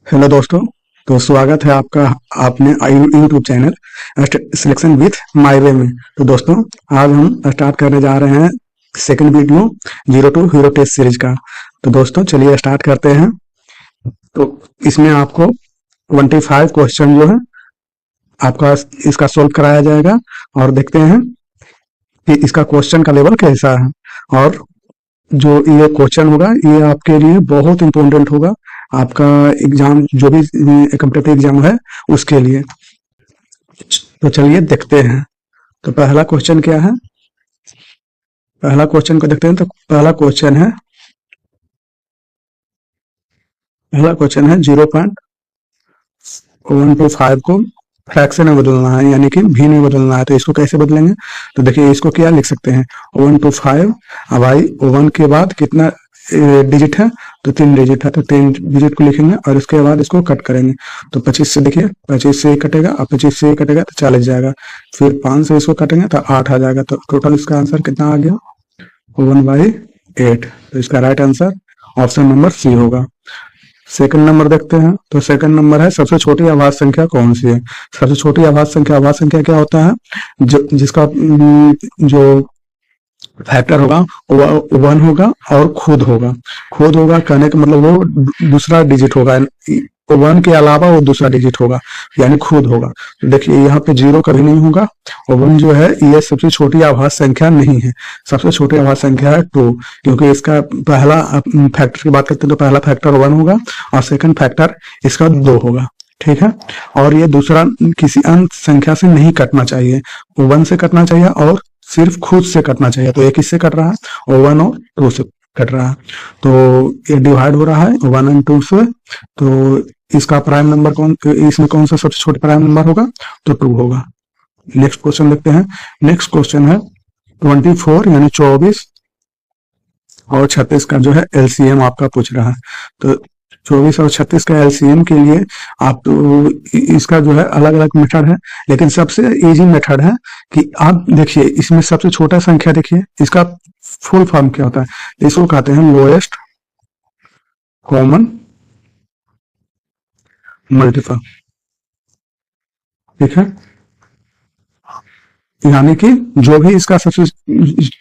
Hello दोस्तों। तो स्वागत है आपका आपने YouTube channel selection with my way में। तो दोस्तों, आज हम स्टार्ट करने जा रहे हैं second video 02 hero test series का। तो दोस्तों चलिए स्टार्ट करते हैं। तो इसमें आपको 25 क्वेश्चन जो है आपका इसका सोल्व कराया जाएगा और देखते हैं कि इसका क्वेश्चन का लेवल कैसा है। और जो ये क्वेश्चन होगा ये आपके लिए बहुत इंपॉर्टेंट होगा, आपका एग्जाम जो भी कम्पिटेटिव एग्जाम है उसके लिए। तो चलिए देखते हैं। तो पहला क्वेश्चन क्या है, पहला क्वेश्चन को देखते हैं। तो पहला क्वेश्चन है 0.125 को फ्रैक्शन में बदलना है, यानी कि भी में बदलना है। तो इसको कैसे बदलेंगे? तो देखिए इसको क्या लिख सकते हैं, 125 भाई 1 के बाद कितना डिजिट है, तो 3 डिजिट है, तो 3 डिजिट को लिखेंगे और इसके बाद इसको कट करेंगे। तो 25 से देखिए 25 से कटेगा और 25 से कटेगा तो 40 जाएगा, फिर 5 से इसको काटेंगे तो 8 आ जाएगा। तो टोटल इसका आंसर कितना आ गया, 1/8। तो इसका right answer option number c होगा। सेकंड नंबर देखते हैं। तो सेकंड नंबर है सबसे छोटी आवाज संख्या कौन सी है? सबसे छोटी आवाज संख्या क्या होता है, जो जिसका जो फैक्टर होगा वो 1 होगा और खुद होगा कहने का मतलब वो दूसरा डिजिट होगा, 1 के अलावा वो दूसरा डिजिट होगा, यानी खुद होगा। तो देखिए यहाँ पे 0 कभी नहीं होगा, 1 जो है ये सबसे छोटी आभास संख्या नहीं है। सबसे छोटी आभास संख्या है 2, क्योंकि इसका पहला फैक्टर की बात करते हैं तो पहला फैक्टर 1 होगा और सेकंड फैक्टर इसका 2 होगा। ठीक है, और ये दूसरा किसी अन्य संख्या से नहीं कटना चाहिए, 1 से कटना चाहिए और सिर्फ खुद से कटना चाहिए। तो ये किससे कट रहा है, 1 और 2 से कट रहा है। तो ये डिवाइड हो रहा है 1 और 2 से। तो इसका प्राइम नंबर इसमें कौन सा सबसे छोटा प्राइम नंबर होगा, तो 2 होगा। नेक्स्ट क्वेश्चन देखते हैं। नेक्स्ट क्वेश्चन है 24 यानी 24 और 36 का जो है एलसीएम आपका पूछ रहा है। तो 24 और 36 का एलसीएम के लिए आप तो इसका जो है अलग अलग मेथड है, लेकिन सबसे इजी मेथड है कि आप देखिए इसमें सबसे छोटा संख्या देखिए, इसका फुल फॉर्म क्या होता है, इसको कहते हैं लोएस्ट कॉमन मल्टीपल। ठीक है, यानी कि जो भी इसका सबसे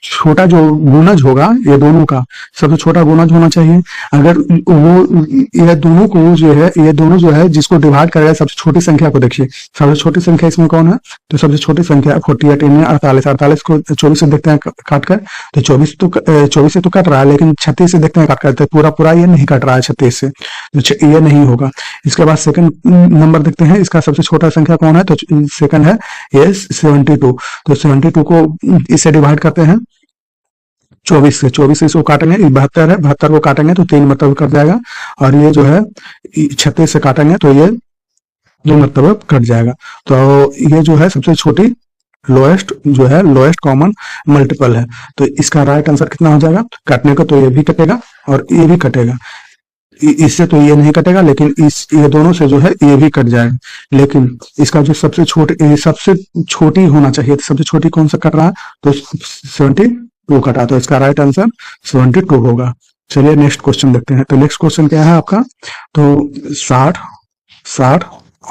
छोटा जो गुणज होगा, ये दोनों का सबसे छोटा गुणज होना चाहिए। अगर वो ये दोनों जो है जिसको डिवाइड करेगा सबसे छोटी संख्या को, देखिए सबसे छोटी संख्या इसमें कौन है, तो सबसे छोटी संख्या 48 इनमें 48 को 24 से देखते हैं काट कर, तो 24 से तो कट रहा है, लेकिन 36 से देखते हैं काट कर, तो पूरा ये नहीं कट रहा है 36 से, तो ये नहीं होगा। इसके बाद सेकंड नंबर देखते हैं, इसका सबसे छोटा संख्या कौन है, तो सेकंड है ये 72। तो 72 को इससे डिवाइड करते हैं 24 से इसको काटेंगे, 72 है, 72 को काटेंगे तो 3 मतलब कट जाएगा, और ये जो है 36 से काटेंगे तो ये 2 मतलब कट जाएगा। तो ये जो है सबसे छोटी लोएस्ट कॉमन मल्टीपल है। तो इसका राइट आंसर कितना हो जाएगा, काटने को तो ये भी कटेगा और ये भी कटेगा, इससे तो ये नहीं कटेगा, लेकिन ये दोनों से जो है ये भी कट जाएगा। लेकिन इसका जो सबसे छोटी होना चाहिए, तो सबसे छोटी कौन सा कट रहा है, तो 72 कटा, तो इसका राइट आंसर 72 होगा। चलिए नेक्स्ट क्वेश्चन देखते हैं। तो नेक्स्ट क्वेश्चन क्या है आपका, तो 60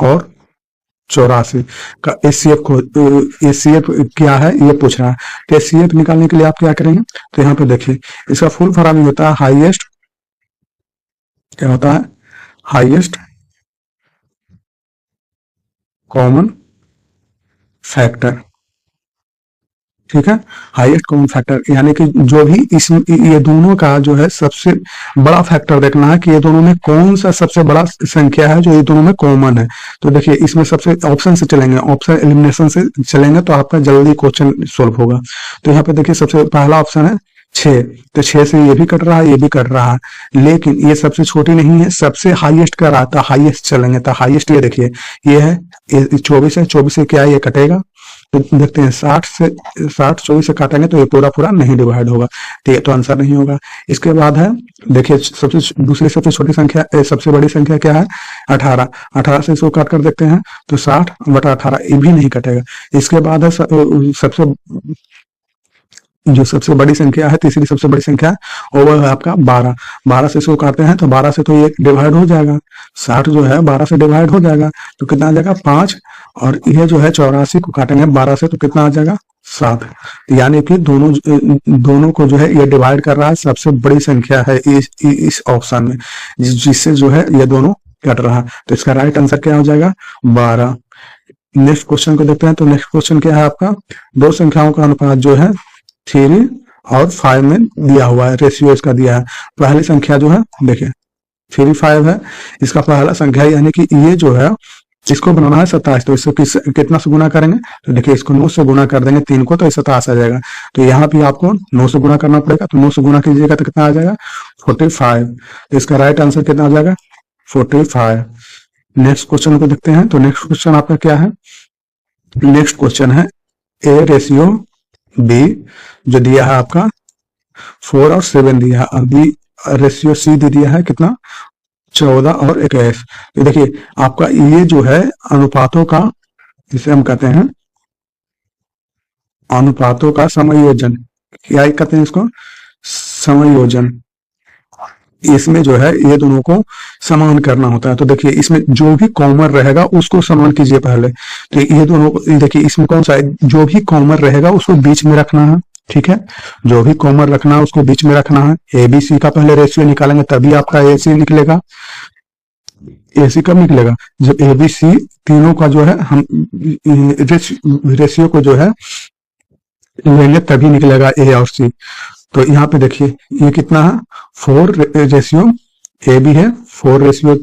और 84 का एचसीएफ क्या है ये पूछ रहा है। तो एचसीएफ निकालने के लिए आप क्या करेंगे, तो यहाँ पे देखिए इसका फुल फॉर्म होता है हाईएस्ट, क्या होता है, हाईएस्ट कॉमन फैक्टर। ठीक है, हाईएस्ट कॉमन फैक्टर, यानी कि जो भी ये दोनों का जो है सबसे बड़ा फैक्टर देखना है कि ये दोनों में कौन सा सबसे बड़ा संख्या है जो ये दोनों में कॉमन है। तो देखिए इसमें सबसे ऑप्शन से चलेंगे, ऑप्शन एलिमिनेशन से चलेंगे तो आपका जल्दी क्वेश्चन सोल्व होगा। तो यहाँ पे देखिए सबसे पहला ऑप्शन है 6, तो 6 से ये भी कट रहा है, ये भी कट रहा है, लेकिन ये सबसे छोटी नहीं है, सबसे हाईएस्ट का रहा था, हाईएस्ट चलेंगे तो हाईएस्ट ये देखिए ये है 24 है, 24 से क्या ये कटेगा, तो देखते हैं 60 24 से काटेंगे तो ये पूरा नहीं डिवाइड होगा, ठीक है, तो आंसर नहीं होगा। इसके बाद है देखिए दूसरी सबसे छोटी संख्या सबसे बड़ी संख्या क्या है, 18 से इसको काट कर देखते हैं तो 60/18 ये भी नहीं कटेगा। इसके बाद है सबसे जो सबसे बड़ी संख्या है, तीसरी सबसे बड़ी संख्या है, और वह है आपका 12। 12 से इसको काटते हैं तो 12 से तो ये डिवाइड हो जाएगा, 60 जो है 12 से डिवाइड हो जाएगा, तो कितना आ जाएगा 5। और यह जो है 84 को काटेंगे 12 से तो कितना आ जाएगा 7। यानी कि दोनों को जो है ये डिवाइड कर रहा है, सबसे बड़ी संख्या है इस ऑप्शन में, जिससे जो है ये दोनों कट रहा है। तो इसका राइट आंसर क्या हो जाएगा 12। नेक्स्ट क्वेश्चन को देखते हैं। तो नेक्स्ट क्वेश्चन क्या है आपका, दो संख्याओं का अनुपात जो है 3 और 5 में दिया हुआ है, रेशियो इसका दिया है। पहली संख्या जो है देखिए 3 5 है, इसका पहला संख्या यानी कि ये जो है इसको बनाना है 27, तो इसको कितना से गुना करेंगे, तो देखिए इसको 9 से गुना कर देंगे 3 को, तो 27 आ जाएगा। तो यहाँ पे आपको 9 से गुना करना पड़ेगा, तो 9 से गुना कीजिएगा तो कितना आ जाएगा 45। तो इसका राइट आंसर कितना आ जाएगा 45। नेक्स्ट क्वेश्चन को देखते हैं। तो नेक्स्ट क्वेश्चन आपका क्या है, नेक्स्ट क्वेश्चन है ए रेशियो बी, जो दिया है आपका 4 और 7 दिया है, और बी रेशियो सी दे दिया है कितना 14 और 21। तो देखिए आपका ये जो है अनुपातों का, जिसे हम कहते हैं अनुपातों का समायोजन, क्या कहते हैं इसको समायोजन, इसमें जो है ये दोनों को समान करना होता है। तो देखिए इसमें जो भी कॉमन रहेगा उसको समान कीजिए पहले। तो ये दोनों को देखिए इसमें कौन सा है, जो भी कॉमन रहेगा उसको बीच में रखना है, ठीक है, जो भी कॉमन रखना है उसको बीच में रखना है। ए बी सी का पहले रेशियो निकालेंगे तभी आपका ए सी निकलेगा। ए सी कब निकलेगा, जब ए बी सी तीनों का जो है हम रेशियो को जो है लेंगे तभी निकलेगा ए और सी। तो यहाँ पे देखिए ये कितना है 4 रेशियो ए बी है, 4 रेशियो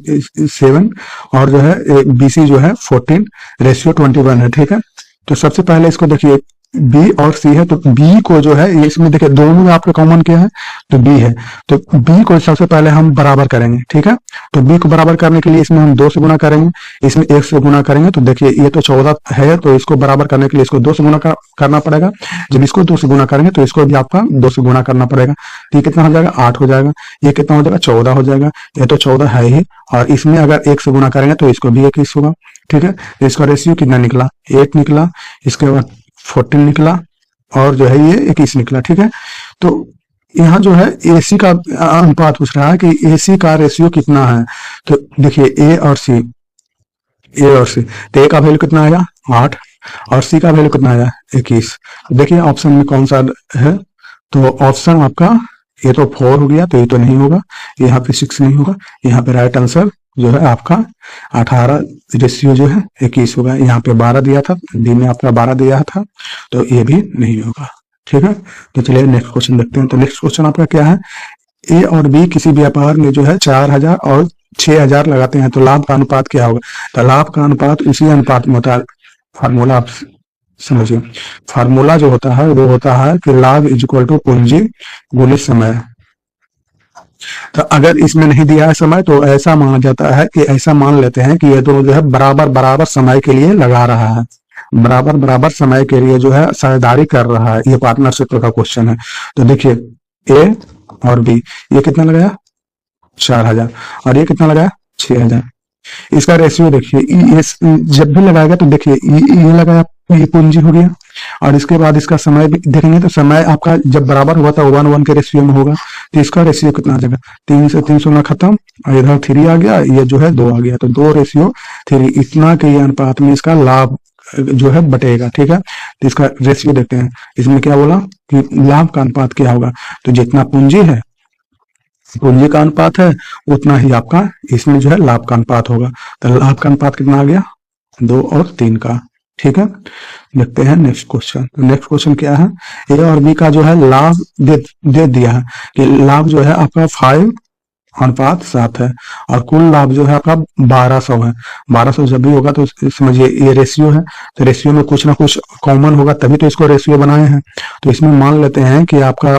7, और जो है बी सी जो है 14 रेशियो 21 है, ठीक है। तो सबसे पहले इसको देखिए बी और सी है, तो बी को जो है ये इसमें देखिए दोनों में आपका कॉमन क्या है, तो बी है, तो बी को सबसे पहले हम बराबर करेंगे, ठीक है। तो बी को बराबर करने के लिए इसमें हम 2 से गुना करेंगे, इसमें 1 से गुना करेंगे। तो देखिए ये तो 14 है, तो इसको बराबर करने के लिए इसको 2 से गुना करना पड़ेगा। जब इसको 2 से गुना करेंगे तो इसको भी आपका 2 से गुना करना पड़ेगा। तो ये कितना हो जाएगा 8 हो जाएगा, ये कितना हो जाएगा 14 हो जाएगा, ये तो 14 है ही, और इसमें अगर 1 से गुना करेंगे तो इसको भी 21 होगा, ठीक है। तो इसका रेशियो कितना निकला 8 निकला, इसके बाद 14 निकला, और जो है ये 21 निकला, ठीक है। तो यहाँ जो है एसी का अनुपात पूछ रहा है कि एसी का रेशियो कितना है। तो देखिए ए और सी, तो ए का वैल्यू कितना आया 8, और सी का वैल्यू कितना आया 21। देखिए ऑप्शन में कौन सा है, तो ऑप्शन आपका ये तो 4 हो गया, तो ये तो नहीं होगा, यहाँ पे 6 नहीं होगा, यहाँ पे राइट आंसर जो है आपका 18 रेशियो जो है 21 होगा। यहाँ पे 12 दिया था, डी में आपका 12 दिया था, तो ये भी नहीं होगा, ठीक है। तो चलिए नेक्स्ट क्वेश्चन देखते हैं। तो नेक्स्ट क्वेश्चन आपका क्या है, ए और बी किसी व्यापार में जो है 4000 और 6000 लगाते हैं, तो लाभ का अनुपात क्या होगा। तो लाभ का अनुपात इसी अनुपात में होता है, फार्मूला आप समझिए, फार्मूला जो होता है वो होता है कि लाभ इज इक्वल टू पूंजी गुणित समय। तो अगर इसमें नहीं दिया है समय तो ऐसा माना जाता है कि ऐसा मान लेते हैं कि ये दोनों जो है बराबर बराबर समय के लिए लगा रहा है, बराबर बराबर समय के लिए जो है साझेदारी कर रहा है। ये पार्टनरशिप का क्वेश्चन है। तो देखिए ए और बी, ये कितना लगाया 4000, और ये कितना लगाया 6000। इसका रेशियो देखिए जब भी लगाएगा तो देखिए ये लगाया, ये पूंजी हो गया, और इसके बाद इसका समय भी देखेंगे तो समय आपका जब बराबर हुआ था 1:1 के रेशियो में होगा। तो इसका रेशियो कितना आ जाएगा 3 से 316 खत्म, और इधर 3 आ गया, ये जो है 2 आ गया, तो 2 रेशियो 3 इतना के अनुपात में इसका लाभ जो है बटेगा, ठीक है। तो इसका रेशियो देखते हैं, इसमें क्या बोला कि लाभ का अनुपात क्या होगा, तो जितना पूंजी है पूंजी का अनुपात है उतना ही आपका इसमें जो है लाभ का अनुपात होगा। तो लाभ का अनुपात कितना आ गया 2 और 3 का, ठीक है। देखते हैं नेक्स्ट क्वेश्चन। तो नेक्स्ट क्वेश्चन क्या है, ए और बी का जो है लाभ दे दिया है कि लाभ जो है आपका 5:7 है, और कुल लाभ जो है आपका 1200 है। 1200 जब भी होगा तो समझिए ये रेशियो है, तो रेशियो में कुछ ना कुछ कॉमन होगा तभी तो इसको रेशियो बनाए हैं। तो इसमें मान लेते हैं कि आपका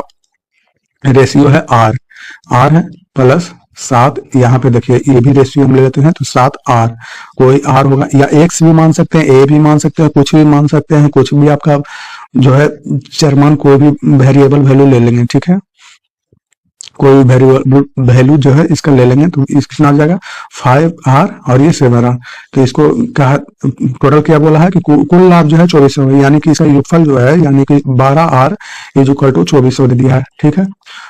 रेशियो है आर है प्लस 7, यहाँ पे देखिए ये भी रेशियो हम ले लेते हैं, तो 7 आर, कोई आर होगा या एक्स भी मान सकते हैं, ए भी मान सकते हैं, कुछ भी मान सकते हैं, कुछ भी आपका जो है चरमान कोई भी वेरिएबल वैल्यू ले लेंगे, ठीक है, कोई वैल्यू जो है इसका ले लेंगे तो इस कितना आ जाएगा 5R और ये 7R। तो इसको क्या टोटल क्या बोला है कि कुल लाभ जो है 2400 है, यानी कि इसका योगफल जो है यानी कि 12R इज इक्वल टू 2400 दे दिया है। ठीक है,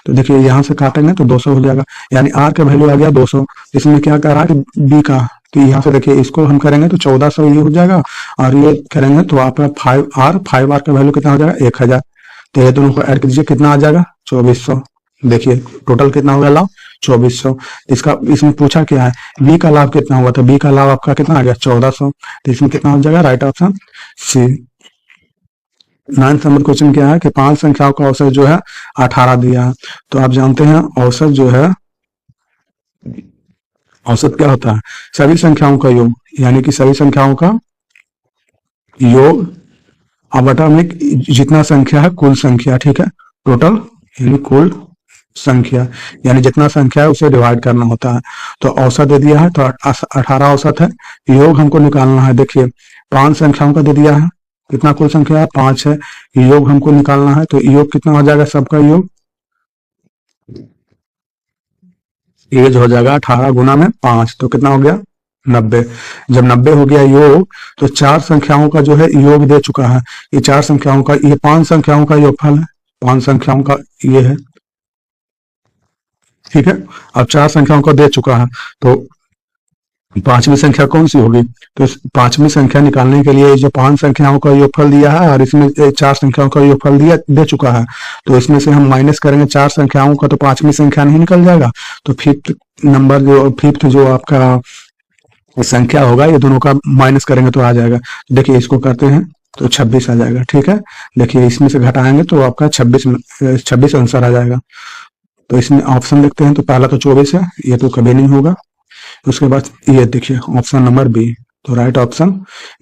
तो देखिए यहाँ से काटेंगे तो 200 हो जाएगा, यानी R का वैल्यू आ गया 200। इसमें क्या कह रहा है कि B का, तो यहाँ से देखिए इसको हम करेंगे तो 1400 ये हो जाएगा, और ये करेंगे तो आपका 5R का वैल्यू कितना हो जाएगा 1000। तो ये दोनों को ऐड कर दीजिए, कितना आ जाएगा 2400। देखिए टोटल कितना होगा लाभ 2400। इसका इसमें पूछा क्या है बी का लाभ कितना हुआ, तो बी का लाभ आपका कितना आ गया 1400। तो इसमें कितना हो जाएगा right option C. 9th number question क्या है कि 5 संख्याओं का औसत जो है 18 दिया है। तो आप जानते हैं औसत जो है, औसत क्या होता है सभी संख्याओं का योग, यानी कि सभी संख्याओं का योग अब बटा में जितना संख्या है कुल संख्या। ठीक है, टोटल यानी कुल संख्या, यानी जितना संख्या है उसे डिवाइड करना होता है। तो औसत दे दिया है तो 18 औसत है, योग हमको निकालना है। देखिए 5 संख्याओं का दे दिया है, कितना कुल संख्या है 5 है, योग हमको निकालना है। तो योग कितना हो जाएगा सबका योग, ये जो हो जाएगा 18 गुना में 5, तो कितना हो गया 90। जब 90 हो गया योग, तो 4 संख्याओं का जो है योग दे चुका है। ये 4 संख्याओं का, ये 5 संख्याओं का योगफल है, 5 संख्याओं का ये है। ठीक है, अब 4 संख्याओं का दे चुका है, तो 5वीं संख्या कौन सी होगी, तो 5वीं संख्या निकालने के लिए जो 5 संख्याओं का योगफल दिया है और इसमें 4 संख्याओं का योगफल दिया दे चुका है, तो इसमें से हम माइनस करेंगे 4 संख्याओं का, तो 5वीं संख्या नहीं निकल जाएगा। तो फिफ्थ जो आपका संख्या होगा ये दोनों का माइनस करेंगे तो आ जाएगा। देखिए इसको करते हैं तो 26 आ जाएगा। ठीक है, देखिए इसमें से घटाएंगे तो आपका 26 आंसर आ जाएगा। तो इसमें ऑप्शन देखते हैं, तो पहला तो 24 है, ये तो कभी नहीं होगा। उसके बाद ये देखिए ऑप्शन नंबर बी, तो राइट ऑप्शन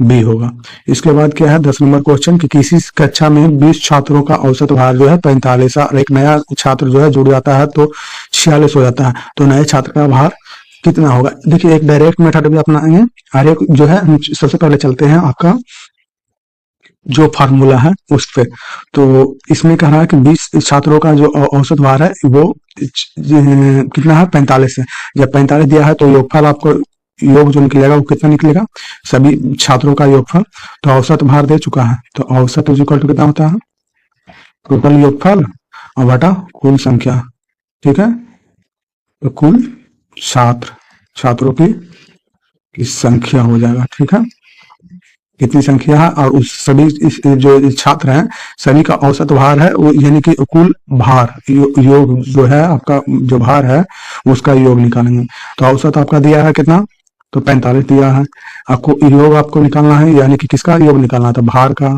बी होगा। इसके बाद क्या है 10 नंबर क्वेश्चन कि किसी कक्षा में 20 छात्रों का औसत भार जो है 45 और एक नया छात्र जो है जुड़ जाता है तो 46 हो जाता है, तो नए छात्र का भार कितना होगा। देखिए एक डायरेक्ट मेथड भी अपनाएंगे, और एक जो है हम सबसे पहले चलते हैं आपका जो फार्मूला है उस पे। तो इसमें कह रहा है कि 20 छात्रों का जो औसत भार है वो कितना है 45 है। जब 45 दिया है तो योगफल आपको योग जो निकलेगा वो कितना निकलेगा सभी छात्रों का योगफल। तो औसत भार दे चुका है, तो औसत इक्वल टू कितना होता है टोटल योगफल और बटा कुल संख्या। ठीक है, तो कुल छात्रों की संख्या हो जाएगा। ठीक है, कितनी संख्या है और उस सभी जो छात्र हैं सभी का औसत भार है वो, यानी कि कुल भार योग जो है आपका जो भार है उसका योग निकालेंगे। तो औसत आपका दिया है कितना, तो 45 दिया है, आपको योग आपको निकालना है, यानी कि किसका योग निकालना था भार का।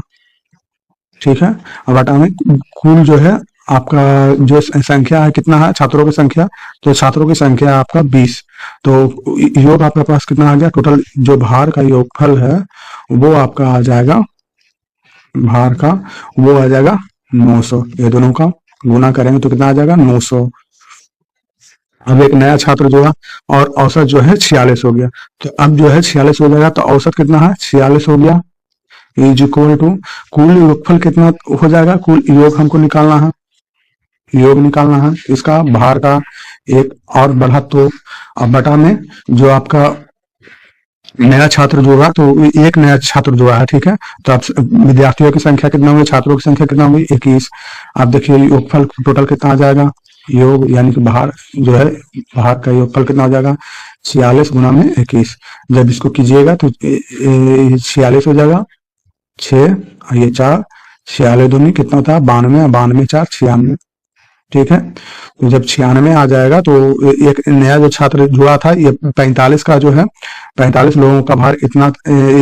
ठीक है, अब बटा में कुल जो है आपका जो संख्या है कितना है छात्रों की संख्या, तो छात्रों की संख्या आपका 20, तो योग आपके पास कितना आ गया टोटल जो भार का योगफल है वो आपका आ जाएगा, भार का वो आ जाएगा 900। ये दोनों का गुना करेंगे तो कितना आ जाएगा 900। अब एक नया छात्र जो है और औसत जो है 46 हो गया, तो अब जो है 46 हो जाएगा, तो औसत कितना है 46 हो गया इज इक्वल टू कुल योगफल कितना हो जाएगा, कुल योग हमको निकालना है, योग निकालना है इसका भार का एक और बढ़ा, तो अब बटा में जो आपका नया छात्र जोड़ा तो एक नया छात्र जोड़ा है। ठीक है, तो आप विद्यार्थियों की संख्या कितना हुई छात्रों की संख्या कितना हुई 21। आप देखिए योगफल टोटल कितना आ जाएगा योग, यानी कि भार जो है भार का योगफल कितना हो जाएगा 46 गुना में 21। जब इसको कीजिएगा तो 46 हो जाएगा 6 और ये 4, 46 दूनी कितना होता है 92, 92 4 96। ठीक है, तो जब 96 आ जाएगा तो एक नया जो छात्र जुड़ा था ये 45 का जो है 45 लोगों का भार इतना,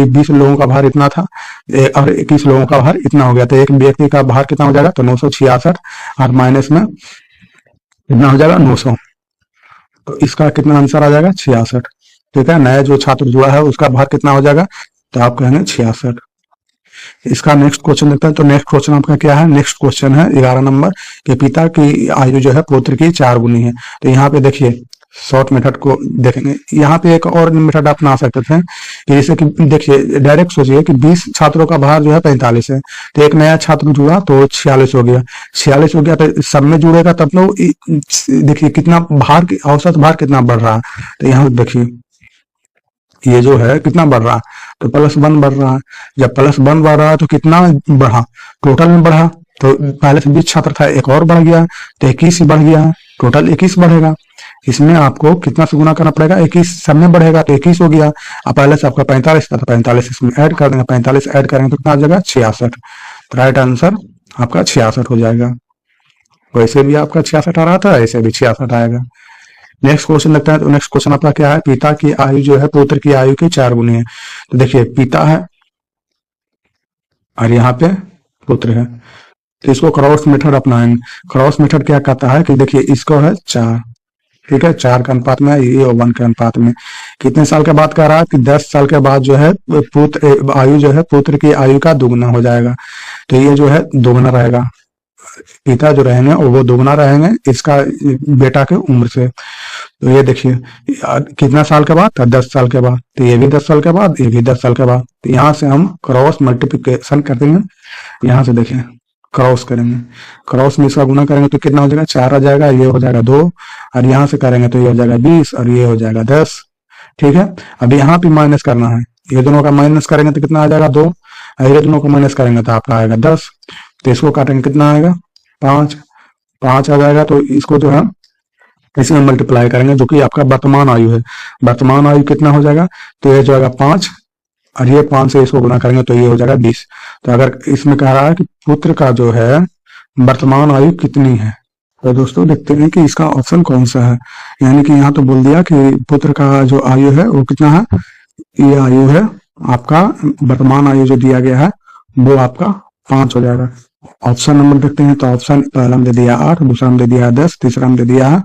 20 लोगों का भार इतना था और 21 लोगों का भार इतना हो गया, तो एक व्यक्ति का भार कितना हो जाएगा तो 966 और माइनस में कितना हो जाएगा 900, तो इसका कितना आंसर आ जाएगा 66। ठीक है, नया जो छात्र जुड़ा है उसका भार कितना हो जाएगा, तो आप कहेंगे 66। इसका नेक्स्ट क्वेश्चन देखते हैं। तो नेक्स्ट क्वेश्चन आपका क्या है, नेक्स्ट क्वेश्चन है 11 नंबर के पिता की आयु जो है पुत्र की 4 गुनी है। तो यहाँ पे देखिए शॉर्ट मेथड को देखेंगे। यहाँ पे एक और मेथड आप अपना सकते थे कि जैसे कि देखिए डायरेक्ट सोचिए कि 20 छात्रों का भार जो है 45 है, तो एक नया छात्र जुड़ा तो 46 हो गया, 46 हो गया तो सब में जुड़ेगा तब तो देखिए कितना भार, औसत भार कितना बढ़ रहा है। तो यहाँ देखिए ये जो है कितना बढ़ रहा है, तो +1 बढ़ रहा है। जब +1 बढ़ रहा है तो कितना बढ़ा, टोटल में बढ़ा। तो पहले से 20 छात्र था, एक और बढ़ गया तो 21 ही बढ़ गया है, टोटल 21 बढ़ेगा। इसमें आपको कितना से गुना करना पड़ेगा, 21 सब में बढ़ेगा तो 21 हो गया। अब पहले से आपका 45 था तो 45 इसमें ऐड कर देंगे, 45 ऐड करेंगे तो कितना आ जाएगा 66। तो राइट आंसर आपका 66 हो जाएगा। वैसे भी आपका 66 आ रहा था, ऐसे भी 66 आएगा। नेक्स्ट क्वेश्चन लगता है, तो नेक्स्ट क्वेश्चन आपका क्या है, पिता की आयु जो है पुत्र की आयु के 4 गुने है। तो देखिए पिता है और यहाँ पे पुत्र है, तो इसको क्रॉस मेथड अपनाएंगे। क्रॉस मेथड क्या कहता है कि देखिए इसको है 4, ठीक है, 4 के अनुपात में, ये 1 के अनुपात में। कितने साल के बाद कह रहा है कि 10 साल के बाद जो है पुत्र आयु जो है पुत्र की आयु का दुगुना हो जाएगा। तो ये जो है दुगुना रहेगा, पिता जो रहेंगे वो दुगुना रहेंगे इसका बेटा के उम्र से। तो ये देखिए कितना साल के बाद था, 10 साल के बाद, तो ये भी 10 साल के बाद, ये भी 10 साल के बाद। तो यहाँ से हम क्रॉस मल्टीप्लिकेशन करते हैं, यहाँ से देखें क्रॉस करेंगे, क्रॉस में इसका गुना करेंगे तो कितना हो जाएगा 4 आ जाएगा, ये हो जाएगा 2, और यहाँ से करेंगे तो ये हो जाएगा 20 और ये हो जाएगा 10, ठीक है। अब यहाँ पे माइनस करना है, ये दोनों का माइनस करेंगे तो कितना आ जाएगा 2, और ये दोनों का माइनस करेंगे तो आपका आएगा 10। तो इसको काटेंगे कितना आएगा 5 आ जाएगा। तो इसको जो है इसमें मल्टीप्लाई करेंगे जो कि आपका वर्तमान आयु है, वर्तमान आयु कितना हो जाएगा, तो ये जो आएगा 5 और ये 5 से इसको गुना करेंगे तो ये हो जाएगा 20। तो अगर इसमें कह रहा है कि पुत्र का जो है वर्तमान आयु कितनी है, तो दोस्तों देखते हैं कि इसका ऑप्शन कौन सा है। यानी कि यहाँ तो बोल दिया कि पुत्र का जो आयु है वो कितना है, ये आयु है आपका, वर्तमान आयु जो दिया गया है वो आपका 5 हो जाएगा। ऑप्शन नंबर देखते हैं, तो ऑप्शन पहला में दे दिया 8, दूसरा में दे दिया 10, तीसरा में दे दिया है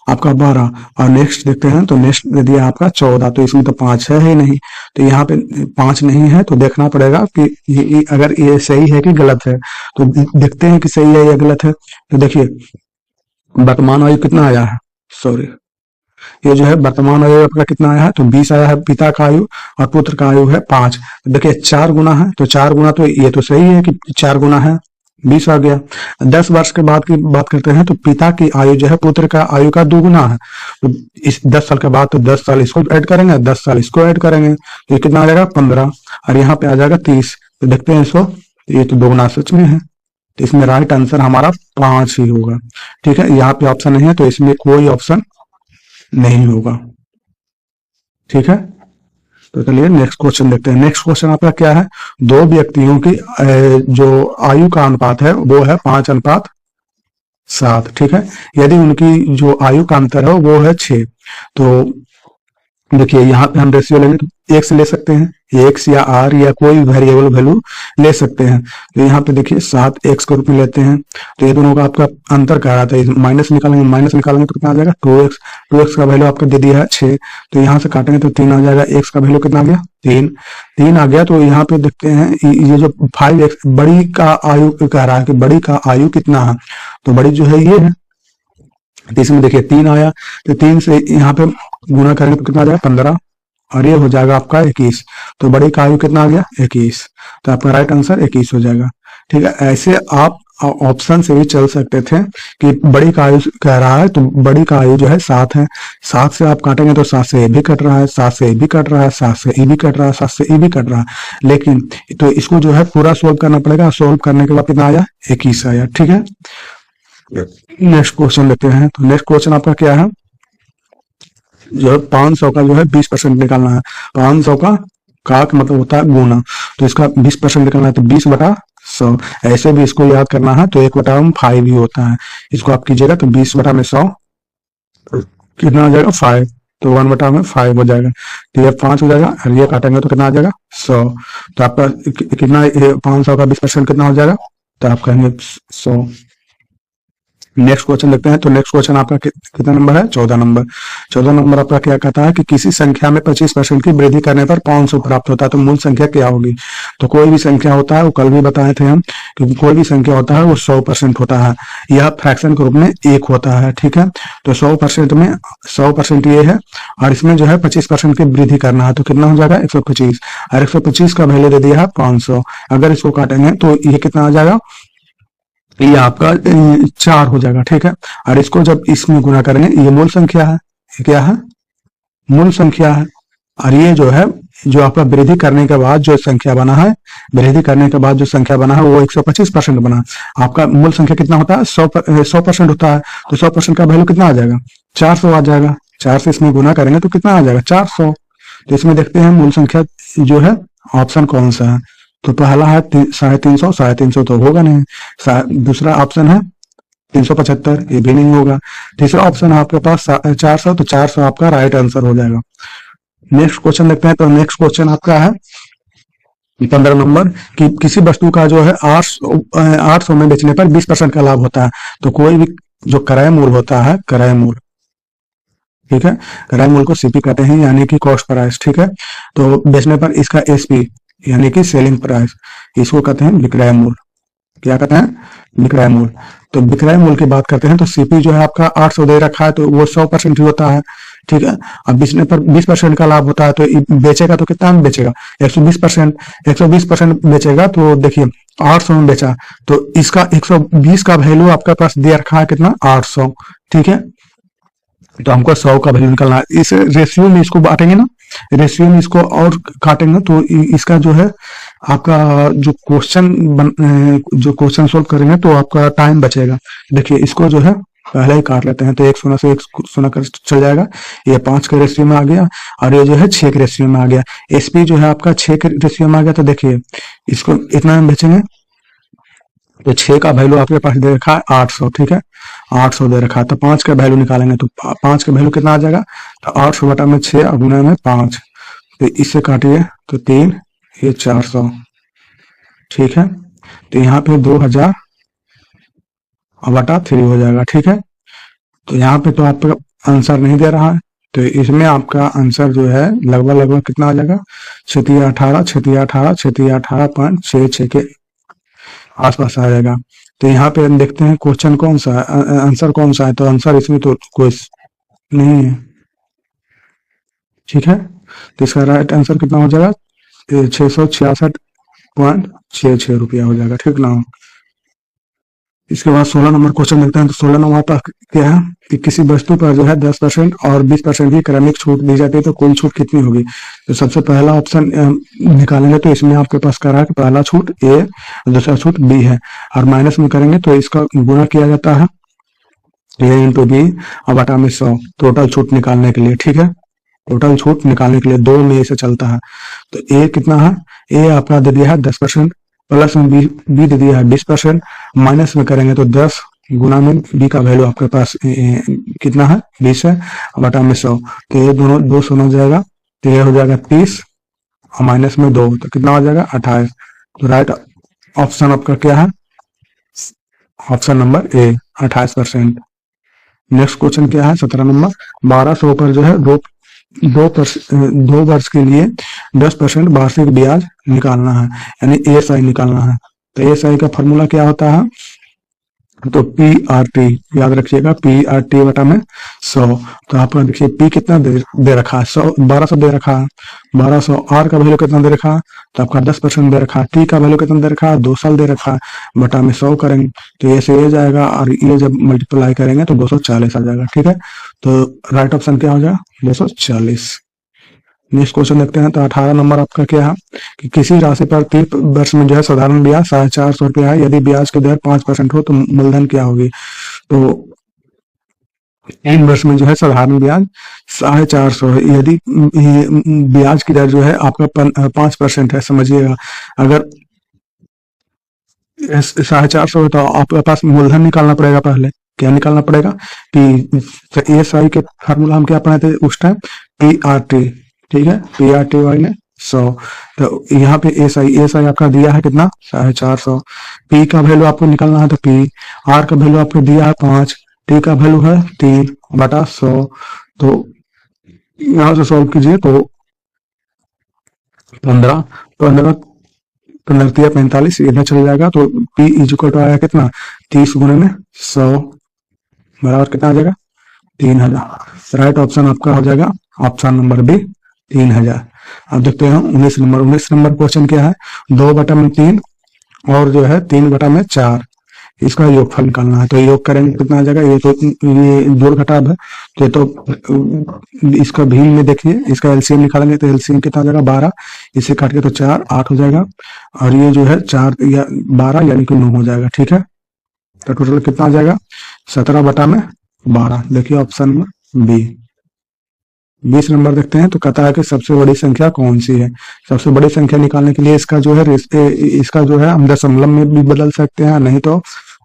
आपका 12, और नेक्स्ट देखते हैं तो नेक्स्ट दे दिया आपका 14। तो इसमें तो 5 है ही नहीं, तो यहाँ पे 5 नहीं है, तो देखना पड़ेगा कि ये अगर ये सही है कि गलत है। तो देखते हैं कि सही है या गलत है। तो देखिए वर्तमान आयु कितना आया है, सॉरी ये जो है वर्तमान आयु आपका कितना आया है, तो 20 आया है पिता का आयु, और पुत्र का आयु है 5। देखिए 4 गुना है, तो 4 गुना तो ये तो सही है कि 4 गुना है, 20 आ गया। 10 वर्ष के बाद की बात करते हैं, तो पिता की आयु जो है पुत्र का आयु का दुगुना है। तो इस 10 साल के बाद तो 10 साल इसको ऐड करेंगे, 10 साल इसको ऐड करेंगे, तो ये कितना आ जाएगा 15, और यहाँ पे आ जाएगा 30। तो देखते हैं इसको, ये तो दुगुना सच में है, तो इसमें राइट आंसर हमारा 5 ही होगा, ठीक है। यहाँ पे ऑप्शन नहीं है तो इसमें कोई ऑप्शन नहीं होगा, ठीक है। तो चलिए नेक्स्ट क्वेश्चन देखते हैं। नेक्स्ट क्वेश्चन आपका क्या है, दो व्यक्तियों की जो आयु का अनुपात है वो है 5:7, ठीक है। यदि उनकी जो आयु का अंतर है वो है 6, तो देखिए यहाँ पे हम रेशियो लेंगे तो x ले सकते हैं, x या r या कोई वेरिएबल वैल्यू ले सकते हैं। तो यहाँ पे देखिए 7x के रूप में लेते हैं, तो ये दोनों का आपका अंतर कह रहा था, माइनस निकालेंगे तो कितना आ जाएगा 2x का वैल्यू आपका दे दिया है 6, तो यहाँ से काटेंगे तो 3 आ जाएगा, x का वैल्यू कितना आ गया 3 आ गया। तो यहाँ पे देखते हैं ये जो 5x बड़ी का आयु कह रहा है कि बड़ी का आयु कितना है, तो बड़ी जो है ये है, तो इसमें देखिए 3 आया, तो 3 से यहाँ पे गुना करेंगे तो कितना आ जाएगा 15, और ये हो जाएगा आपका 21। तो बड़ी का आयु कितना आ गया 21, तो आपका राइट आंसर 21 हो जाएगा, ठीक है। ऐसे आप ऑप्शन से भी चल सकते थे कि बड़ी का आयु कह रहा है तो बड़ी का आयु जो है 7 है, 7 से आप काटेंगे तो 7 से ए भी कट रहा है, 7 से ए भी कट रहा है, 7 से ई भी कट रहा है, 7 से ई भी कट रहा है, लेकिन तो इसको जो है पूरा सोल्व करना पड़ेगा। सोल्व करने के बाद कितना आया 21 आया, ठीक है। नेक्स्ट क्वेश्चन लेते हैं। तो नेक्स्ट क्वेश्चन आपका क्या है, जो है 500 का जो है 20% निकालना है। 500 का मतलब होता है गुना, तो इसका 20% निकालना है, तो 20/100। ऐसे भी इसको याद करना है तो 1/5 ही होता है, इसको आप कीजिएगा तो 20/100 कितना आ जाएगा 5, तो 1/5 हो जाएगा, तो ये 5 हो जाएगा, और ये काटेंगे तो कितना आ जाएगा 100। तो आपका कितना 500 का 20% कितना हो जाएगा, तो आप कहेंगे 100, नेक्स्ट क्वेश्चन देखते हैं। तो नेक्स्ट क्वेश्चन आपका कितना नंबर है? 14 नंबर। 14 नंबर आपका क्या कहता है कि किसी संख्या में 25% की वृद्धि करने पर कौन सा प्राप्त होता है? तो मूल संख्या क्या होगी? तो कोई भी संख्या होता है, वो कल भी बताए थे हम कि कोई भी संख्या होता है वो 100% होता है, यह फ्रैक्शन के रूप में 1 होता है, ठीक है। तो 100% में 100% ये है, और इसमें जो है 25% की वृद्धि करना है, तो कितना हो जाएगा? 125, और 125 का वैल्यू दे दिया है 500। अगर इसको काटेंगे तो ये कितना आ जाएगा? ये आपका 4 हो जाएगा, ठीक है। और इसको जब इसमें गुना करेंगे, ये मूल संख्या है, ये क्या है? मूल संख्या है। और ये जो है, जो आपका वृद्धि करने के बाद जो संख्या बना है, वृद्धि करने के बाद जो संख्या बना है वो 125% बना। आपका मूल संख्या कितना होता है? 100% होता है। तो 100% का वैल्यू कितना आ जाएगा? 400 आ जाएगा। 4 से इसमें गुना करेंगे तो कितना आ जाएगा? 400। तो इसमें देखते हैं मूल संख्या जो है ऑप्शन कौन सा है। तो पहला है 350, 350 तो होगा नहीं। दूसरा ऑप्शन है 375, ये भी नहीं होगा। तीसरा ऑप्शन है आपके पास 400, तो 400 आपका राइट आंसर हो जाएगा। नेक्स्ट क्वेश्चन देखते हैं। तो नेक्स्ट क्वेश्चन आपका है 15 नंबर कि किसी वस्तु का जो है 800 में बेचने पर 20% का लाभ होता है। तो कोई भी जो क्रय मूल्य होता है, क्रय मूल्य, ठीक है, क्रय मूल्य को सीपी कहते हैं, यानी कि कॉस्ट प्राइस, ठीक है। तो बेचने पर इसका एसपी यानी कि सेलिंग प्राइस, इसको कहते हैं विक्रय मूल्य। क्या कहते हैं? विक्रय मूल्य। तो विक्रय मूल्य की बात करते हैं तो सीपी जो है आपका 800 दे रखा है, तो वो 100% ही होता है, ठीक है। अब बेचने पर 20% का लाभ होता है, तो बेचेगा तो कितना में बेचेगा? 120%। 120% बेचेगा, तो देखिए 800 में बेचा, तो इसका 120 का वैल्यू आपके पास दे रखा है कितना? 800, ठीक है। तो हमको 100 का वैल्यू निकालना है। इस रेशियो में इसको बांटेंगे ना, रेशियो में इसको और काटेंगे, तो इसका जो है आपका जो क्वेश्चन सोल्व करेंगे तो आपका टाइम बचेगा। देखिए इसको जो है पहले ही काट लेते हैं, तो 1 शून्य से 1 शून्य कर चल जाएगा। ये 5 के रेशियो में आ गया, और ये जो है 6 के रेशियो में आ गया। एसपी जो है आपका 6 के रेशियो में आ गया। तो देखिए इसको इतना में बेचेंगे, तो 6 का वैल्यू आपके पास दे रखा है 800, ठीक है, 800 दे रखा है। तो 5 का वैल्यू निकालेंगे, तो 5 का वैल्यू कितना आ जाएगा? तो 800 बटा में 6 और गुना में 5, तो इससे काटिए तो 3, ये 400, ठीक है। तो यहाँ पे 2000 बटा 3 हो जाएगा, ठीक है। तो यहाँ पे तो आपका आंसर नहीं दे रहा है, तो इसमें आपका आंसर जो है लगभग कितना आ जाएगा? 618, 618, 618.66 के आसपास आ जाएगा। तो यहाँ पे हम देखते हैं क्वेश्चन कौन सा है, आंसर कौन सा है। तो आंसर इसमें तो कोई नहीं है, ठीक है। तो इसका राइट आंसर कितना हो जाएगा? 666.66 रुपया हो जाएगा, ठीक ना। इसके बाद 16 नंबर क्वेश्चन देखते हैं। तो 16 नंबर पर क्या है कि किसी वस्तु पर जो है 10% और 20% की क्रमिक छूट दी जाती है, तो कुल छूट कितनी होगी? तो सबसे पहला ऑप्शन निकालेंगे, तो इसमें आपके पास करा है कि पहला छूट ए, दूसरा छूट बी है, और माइनस में करेंगे तो इसका गुना किया जाता है ए इंटू बी और बटा में 100, टोटल छूट निकालने के लिए, ठीक है। टोटल छूट निकालने के लिए 2 में से चलता है। तो ए कितना है? ए आपका दे दिया है 10%, प्लस में बी दे दिया है 20%, माइनस में करेंगे तो 10 गुना में बी का वैल्यू आपके पास कितना है? 20 है, बटा में 100, तो ये दोनों 2 हो जाएगा, तो ये हो जाएगा 30 और माइनस में 2, तो कितना हो जाएगा? 28। तो राइट ऑप्शन आपका क्या है? Option number A, 28%। Next question क्या है? 17 नंबर 1200 पर जो है 2 वर्ष के लिए 10% वार्षिक ब्याज निकालना है, यानी एएसआई निकालना है। तो एएसआई का फॉर्मूला क्या होता है? तो पी आर टी, याद रखिएगा, पी आर टी बटा में 100। तो आपका देखिए पी कितना दे रखा है? 1200 दे रखा है। 1200 आर का वैल्यू कितना दे रखा है? तो आपका 10% दे रखा है। टी का वैल्यू कितना दे रखा है? 2 साल दे रखा है, बटा में 100 करेंगे, तो ये से ये जाएगा, और ये जब मल्टीप्लाई करेंगे तो 240 आ जाएगा, ठीक है। तो राइट ऑप्शन क्या हो जाएगा? 240। नेक्स्ट क्वेश्चन देखते हैं। तो 18 नंबर आपका क्या है कि किसी राशि पर 30 वर्ष में जो है साधारण ब्याज 450 रुपया है, यदि ब्याज की दर 5% हो तो मूलधन क्या होगी? तो 3 वर्ष में जो है साधारण ब्याज 450 है, यदि ब्याज की दर जो है आपका 5% है, समझिएगा। अगर 450 है तो आपके पास मूलधन निकालना पड़ेगा। पहले क्या निकालना पड़ेगा कि एएसआई के फार्मूला हम क्या पढ़े थे उस टाइम? पी आर टी, ठीक है, पी आर टी वाई ने 100। तो यहाँ पे एस आई आपका दिया है कितना 450। पी का वैल्यू आपको निकालना है, तो पी आर का वैल्यू आपको दिया है 5, टी का वैल्यू है 3/100। तो यहाँ से सॉल्व कीजिए तो 15 15 15 45 इधर चल जाएगा। तो P इज इक्वल टू आया कितना 30 गुणे में 100 बराबर कितना आ जाएगा 3000। राइट ऑप्शन आपका हो जाएगा ऑप्शन नंबर बी 3000। अब देखते हैं 19 नंबर क्वेश्चन क्या है, 2/3 और जो है 3/4 इसका योगफल निकालना है। तो योग करेंगे कितना आ जाएगा, ये जोड़ घटाव है तो इसका भीम में देखिए, इसका एलसीएम निकालेंगे तो एलसीएम कितना आ जाएगा 12, इसे काट के तो 4 8 हो जाएगा, और ये जो है 4 या 12 यानी कि 9 हो जाएगा। ठीक है, तो टोटल कितना आ जाएगा 17/12। देखिए ऑप्शन नंबर बी। 20 नंबर देखते हैं, तो कहता है कि सबसे बड़ी संख्या कौन सी है। सबसे बड़ी संख्या निकालने के लिए इसका जो है हम दशमलव में भी बदल सकते हैं, नहीं तो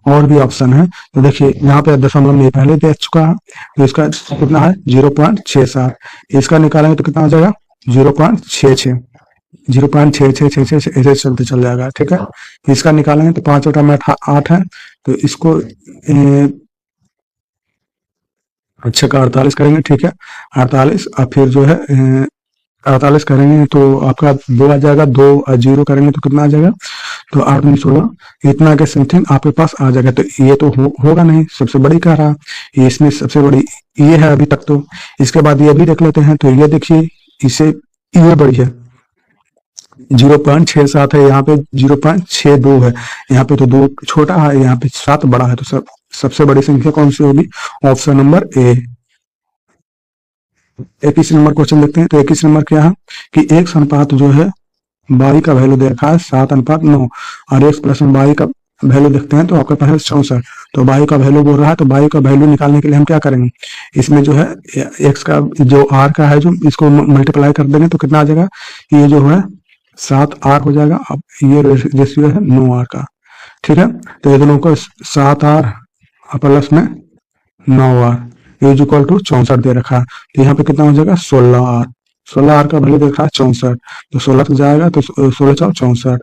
और भी ऑप्शन है। तो देखिए यहाँ पे दशमलव में पहले दे चुका है, तो इसका कितना है 0.67। इसका निकालेंगे तो कितना आ जाएगा 0.66 0.6666 ऐसे चलते चल जाएगा। ठीक है, इसका निकालेंगे तो 5/8 है, तो इसको अच्छा का 48 करेंगे। ठीक है, 48 और फिर जो है 48 करेंगे तो आपका 2 आ जाएगा, 2 और 0 करेंगे तो कितना आ जाएगा, तो 8 में 16 इतना के समथिंग आपके पास आ जाएगा। तो ये तो होगा नहीं, सबसे बड़ी कह रहा, ये इसमें सबसे बड़ी ये है अभी तक। तो इसके बाद ये भी देख लेते हैं, तो ये देखिए इसे ये बड़ी है 0.67 है, यहाँ पे 0.62 है, यहाँ पे तो 2 छोटा है, यहाँ पे 7 बड़ा है। तो सबसे बड़ी संख्या कौन सी होगी, option number A. 21 number question देखते हैं, तो 21 नंबर क्या है कि x अनुपात जो है y का वैल्यू दे रखा है 7:9 और x प्लस y का वैल्यू देखते हैं तो आपके पास है 64। तो y का वैल्यू बोल रहा है, तो y का वैल्यू निकालने के लिए हम क्या करेंगे, इसमें जो है x का जो r का है जो इसको मल्टीप्लाई कर देंगे तो कितना आ जाएगा, ये जो है 7r हो जाएगा। अब ये रेशियो है 9r का। ठीक है, तो ये दोनों को 7r प्लस में 9r इज इक्वल टू 64 दे रखा है। तो यहाँ पे कितना हो जाएगा 16r का वैल्यू दे रखा है 64, तो 16 से जाएगा तो 16 4 64,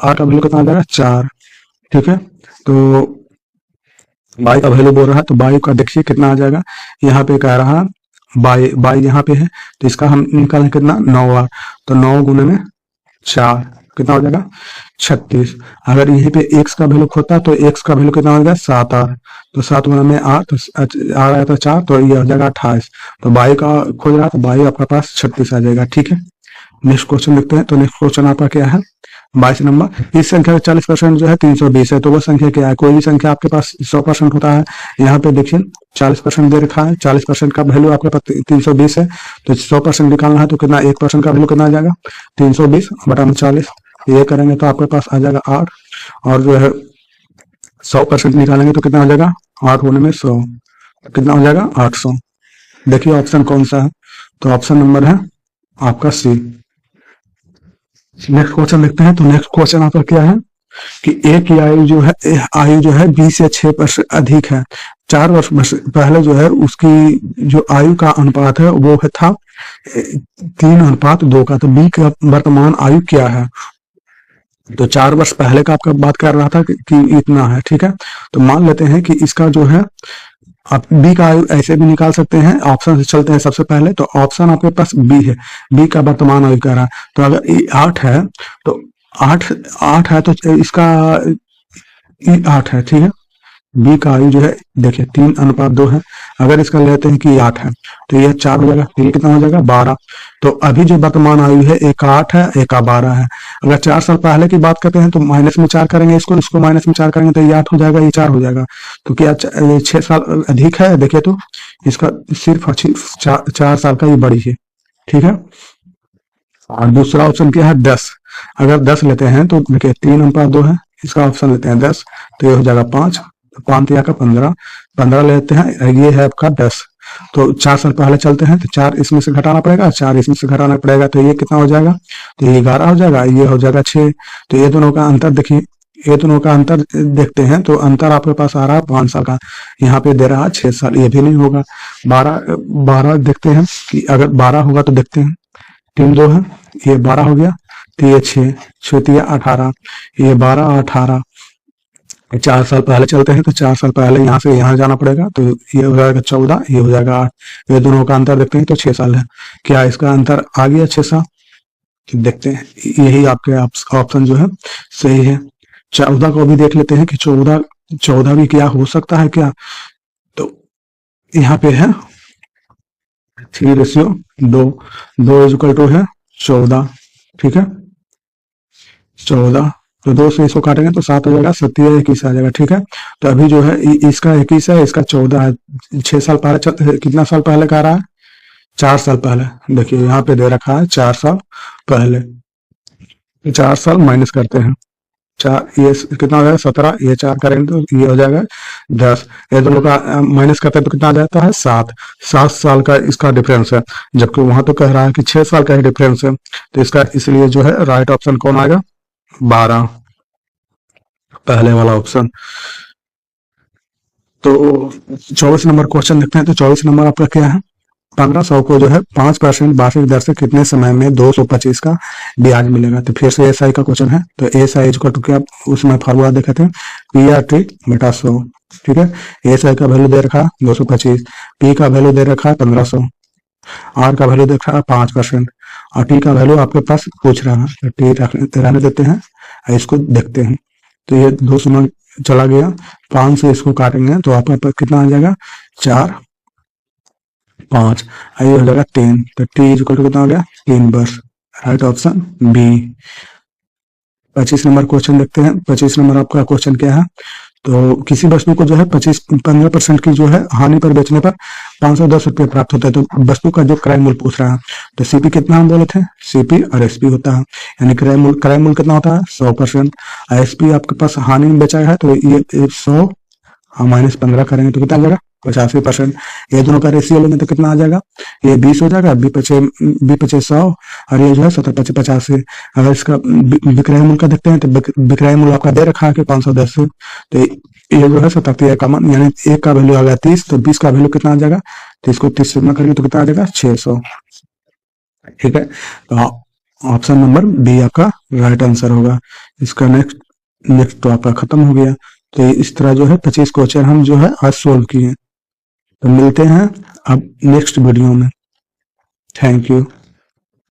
r का वैल्यू कितना आ जाएगा 4। ठीक है, तो y का वैल्यू बोल रहा है, तो y का देखिए कितना आ जाएगा, यहाँ पे कह रहा y यहाँ पे है, तो इसका हम निकालें कितना 9r, तो 9 गुने में 4 कितना हो जाएगा 36। अगर यहीं पे x का वैल्यू खोता तो x का वैल्यू कितना हो जाएगा 7r, तो 7 गुना में r, तो r आया था 4, तो ये हो जाएगा 28। तो y का खोज रहा, तो y आपका पास 36 आ जाएगा। ठीक है, नेक्स्ट क्वेश्चन देखते हैं, तो नेक्स्ट क्वेश्चन आपका क्या है 22 नंबर। इस संख्या का 40% जो है 320 है, तो वो संख्या क्या है, कोई भी संख्या आपके पास 100% होता है, यहाँ पे देखिए 40% दे रखा है, 40% का वैल्यू आपके पास 320 है, तो 100% निकालना है तो कितना 1% का वैल्यू कितना आ जाएगा 320/40, ये करेंगे तो आपके पास आ जाएगा 8, और जो है 100% निकालेंगे तो कितना हो जाएगा 8 गुने में 100 कितना हो जाएगा 800। देखिए ऑप्शन कौन सा है, तो ऑप्शन नंबर है आपका सी। नेक्स्ट क्वेश्चन देखते हैं, तो नेक्स्ट क्वेश्चन आपका क्या है कि ए की आयु जो है 20 या 6 वर्ष अधिक है। 4 वर्ष पहले जो है उसकी जो आयु का अनुपात है वो था 3:2 का। तो बी का वर्तमान आयु क्या है, तो 4 वर्ष पहले का आपका बात कर रहा था कि इतना है। ठीक है, तो मान लेते हैं कि इसका जो है आप बी का आयु ऐसे भी निकाल सकते हैं, ऑप्शन से चलते हैं सबसे पहले, तो ऑप्शन आपके पास बी है, बी का वर्तमान आयु कह रहा है। तो अगर 8 है तो 8 है तो इसका 8 है। ठीक है, बी का आयु जो है देखिए 3:2 है, अगर इसका लेते हैं कि 8 है तो यह 4 हो जाएगा, ये कितना हो जाएगा 12। तो अभी जो वर्तमान आयु है एक 8 है एक 12 है। अगर 4 साल पहले की बात करते हैं तो माइनस में 4 करेंगे, इसको माइनस में 4 करेंगे तो ये 8 हो जाएगा, ये 4 हो जाएगा। तो क्या 6 साल अधिक है, देखिए तो इसका सिर्फ 4 साल का ये बड़ी है। ठीक है, और दूसरा ऑप्शन क्या है 10। अगर 10 लेते हैं तो देखिए 3:2 है, इसका ऑप्शन लेते हैं 10, तो ये हो जाएगा 5, 5 का 15 लेते हैं, ये है आपका 10। तो 4 साल पहले चलते हैं तो 4 इसमें से घटाना पड़ेगा, 4 इसमें से घटाना पड़ेगा, तो ये कितना हो जाएगा, तो ये 11 हो जाएगा, ये हो जाएगा 6। तो ये दोनों का अंतर देखिए, ये दोनों का अंतर देखते हैं तो अंतर आपके पास आ रहा है 5 साल का, यहाँ पे दे रहा है 6 साल, ये भी नहीं होगा। 12 देखते हैं कि अगर 12 होगा तो देखते हैं 3 2 है, ये 12 हो गया, तो ये 6, 6 18, ये 12 18, 4 साल पहले चलते हैं तो 4 साल पहले यहाँ से यहाँ जाना पड़ेगा, तो ये हो जाएगा 14, ये हो जाएगा 8, ये दोनों का अंतर देखते हैं तो 6 साल है। क्या इसका अंतर आ गया 6 साल? देखते हैं, यही आपके ऑप्शन जो है सही है। 14 को भी देख लेते हैं कि 14 भी क्या हो सकता है क्या। तो यहाँ पे है 3:2, 2 इक्वल टू है 14, ठीक है 14, तो 2 से इसको काटेंगे तो 7 हो जाएगा, 27 21 आ जाएगा, ठीक है। तो अभी जो है इसका 21 है, इसका 14 है। 6 साल पहले कितना साल पहले का रहा है? 4 साल पहले। देखिए यहाँ पे दे रखा है 4 साल पहले, 4 साल माइनस करते हैं, 4 ये कितना हो जाएगा 17, ये 4 करेंगे तो ये हो जाएगा 10, ये दोनों का माइनस करते हैं तो कितना आ जाता है 7, 7 साल का इसका डिफरेंस है, जबकि वहां तो कह रहा है कि 6 साल का ही डिफरेंस है। तो इसका इसलिए जो है राइट ऑप्शन कौन आएगा? 12, पहले वाला ऑप्शन। तो 24 नंबर क्वेश्चन देखते हैं। तो 24 नंबर आपका क्या है? 1500 को जो है 5% वार्षिक दर से कितने समय में 225 का ब्याज मिलेगा? तो फिर से एसआई का क्वेश्चन है। तो एसआई इक्वल टू क्या, उसमें फार्मूला देखे थे, पीआरटी बटा 100, ठीक है। एसआई का वैल्यू दे रखा है 225, पी का वैल्यू दे रखा है 1500, आर का वैल्यू दे रखा है 5%, और टी का वैल्यू आपके पास पूछ रहा है, तो टी रहने देते हैं, इसको देखते हैं। तो ये 200 चला गया, 5 से इसको काटेंगे तो आपके पास कितना आ जाएगा? 4 5, ये हो जाएगा 3, तो टी इक्वल टू कितना हो गया? 3 वर्ष। Right option B. 25 number question देखते हैं। 25 नंबर आपका क्वेश्चन क्या है? तो किसी वस्तु को जो है 15% की जो है हानि पर बेचने पर 510 रुपये प्राप्त होता है। तो वस्तु का जो क्रय मूल्य पूछ रहा है, तो सीपी कितना हम बोले थे? सीपी और एसपी होता है, यानी क्रय मूल्य कितना होता है? 100%। एसपी आपके पास हानि में बेचा है, तो ये 100 माइनस 15 करेंगे तो कितना आ जाएगा? 85%। ये दोनों का रेशियो लेंगे तो कितना आ जाएगा? ये 20 हो जाएगा, बी पचे 100, और ये जो है 70 पचे 85। अगर इसका विक्रय मूल्य का देखते हैं तो विक्रय मूल्य आपका दे रखा है कि 510 से, तो ये जो है 77 का मान, यानी एक का वैल्यू आ गया 30, तो 20 का वैल्यू कितना आ जाएगा? तो इसको 30 से गुना करेंगे तो कितना आ जाएगा? 600, ठीक है। तो ऑप्शन नंबर बी आपका राइट आंसर होगा। इसका नेक्स्ट तो आपका खत्म हो गया। तो इस तरह जो है 25 क्वेश्चन हम जो है आज सोल्व किए। तो मिलते हैं अब नेक्स्ट वीडियो में। Thank you.